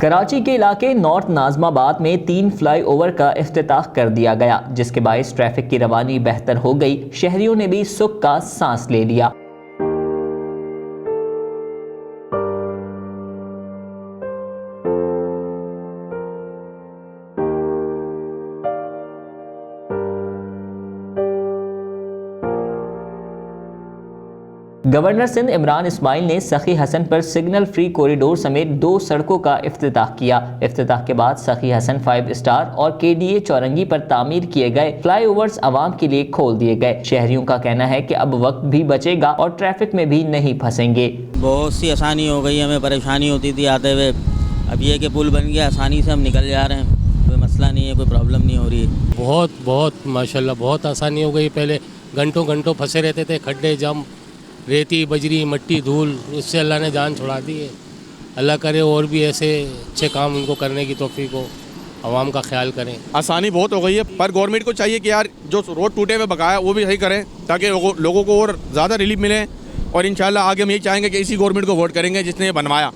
कराची के इलाके नॉर्थ नाज़माबाद में 3 फ्लाईओवर का इफ्तिताह कर दिया गया, जिसके बायस ट्रैफिक की रवानी बेहतर हो गई। शहरियों ने भी सुख का सांस ले लिया। गवर्नर सिंध इमरान इस्माइल ने सखी हसन पर सिग्नल फ्री कॉरिडोर समेत 2 सड़कों का इफ्तिताह किया। इफ्तिताह के बाद सखी हसन 5 स्टार और KDA चौरंगी पर तामीर किए गए फ्लाईओवर्स आवाम के लिए खोल दिए गए। शहरियों का कहना है कि अब वक्त भी बचेगा और ट्रैफिक में भी नहीं फंसेंगे। बहुत सी आसानी हो गई, हमें परेशानी होती थी आते हुए, अब ये कि पुल बन गया, आसानी से हम निकल जा रहे हैं, कोई मसला नहीं है, कोई प्रॉब्लम नहीं हो रही है। बहुत माशाल्लाह बहुत आसानी हो गई। पहले घंटों घंटों फंसे रहते थे, खड्डे जाम, रेती बजरी मट्टी धूल, उससे अल्लाह ने जान छुड़ा दी है। अल्लाह करे और भी ऐसे अच्छे काम उनको करने की तौफीक हो, आवाम का ख्याल करें। आसानी बहुत हो गई है, पर गवर्नमेंट को चाहिए कि यार जो रोड टूटे हुए बकाया वो भी सही करें, ताकि लोगों को और ज़्यादा रिलीफ मिले। और इंशाल्लाह आगे हम यही चाहेंगे कि इसी गवर्नमेंट को वोट करेंगे जिसने ये बनवाया,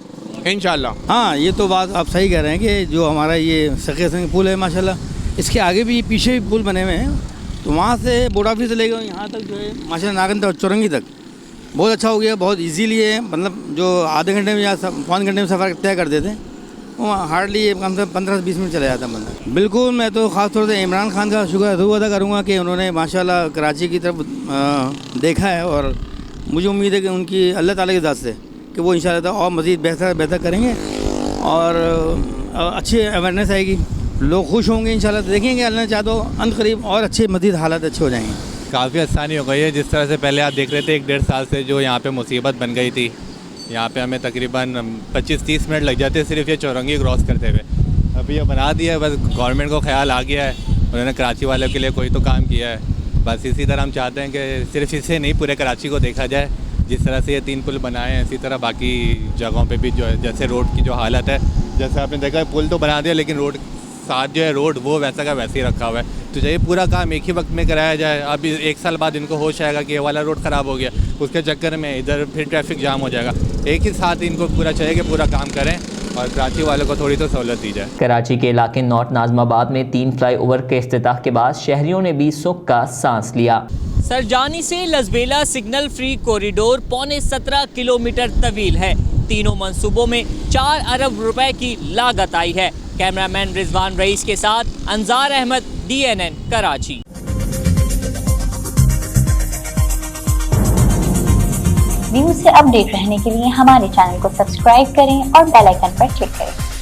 इंशाल्लाह। हाँ, ये तो बात आप सही कह रहे हैं कि जो हमारा ये सखी हसन पुल है माशाल्लाह, इसके आगे भी पीछे भी पुल बने हुए हैं, तो वहाँ से बोर्ड ऑफिस से लेकर यहाँ तक जो है माशाल्लाह नागन तक चौरंगी तक बहुत अच्छा हो गया। बहुत इजीली है, मतलब जो आधे घंटे में या पौन घंटे में सफ़र तय कर देते हैं वो हार्डली कम से कम 15 से 20 मिनट चला जाता है बंदा। बिल्कुल, मैं तो ख़ास तौर से इमरान खान का शुक्र अदा करूँगा कि उन्होंने माशाल्लाह कराची की तरफ देखा है, और मुझे उम्मीद है कि उनकी अल्लाह ताला की ज़ात से कि वो इंशाल्लाह और मज़ीद बेहतर करेंगे और अच्छी अवेयरनेस आएगी, लोग खुश होंगे इंशाल्लाह। तो देखेंगे अल्लाह ने चाहे तो अंत करीब और अच्छे मज़ीद हालात अच्छे हो जाएंगे। काफ़ी आसानी हो गई है। जिस तरह से पहले आप देख रहे थे 1-1.5 साल से जो यहाँ पे मुसीबत बन गई थी, यहाँ पे हमें तकरीबन 25-30 मिनट लग जाते सिर्फ ये चौरंगी क्रॉस करते हुए। अभी ये बना दिया है, बस गवर्नमेंट को ख्याल आ गया है, उन्होंने कराची वालों के लिए कोई तो काम किया है। बस इसी तरह हम चाहते हैं कि सिर्फ इससे नहीं पूरे कराची को देखा जाए। जिस तरह से ये 3 पुल बनाए हैं, इसी तरह बाकी जगहों पर भी जो है, जैसे रोड की जो हालत है, जैसे आपने देखा है पुल तो बना दिया लेकिन रोड साथ जो है रोड वो वैसा का वैसे ही रखा हुआ है। तो चाहिए पूरा काम एक ही वक्त में कराया जाए। अब 1 साल बाद इनको होश आएगा कि ये वाला रोड ख़राब हो गया, उसके चक्कर में इधर फिर ट्रैफिक जाम हो जाएगा। एक ही साथ इनको पूरा चाहिए कि पूरा काम करें और कराची वालों को थोड़ी तो सहूलत दी जाए। कराची के इलाके नॉर्थ नाज़माबाद में 3 फ्लाईओवर के इफ्तिताह के बाद शहरियों ने भी सुख का सांस लिया। सरजानी से लजबेला सिग्नल फ्री कॉरिडोर पौने 17 किलोमीटर तवील है। तीनों मंसूबों में 4 अरब रुपए की लागत आई है। कैमरामैन रिजवान रईस के साथ अंजार अहमद, DNN कराची। न्यूज़ से अपडेट रहने के लिए हमारे चैनल को सब्सक्राइब करें और बेल आइकन पर क्लिक करें।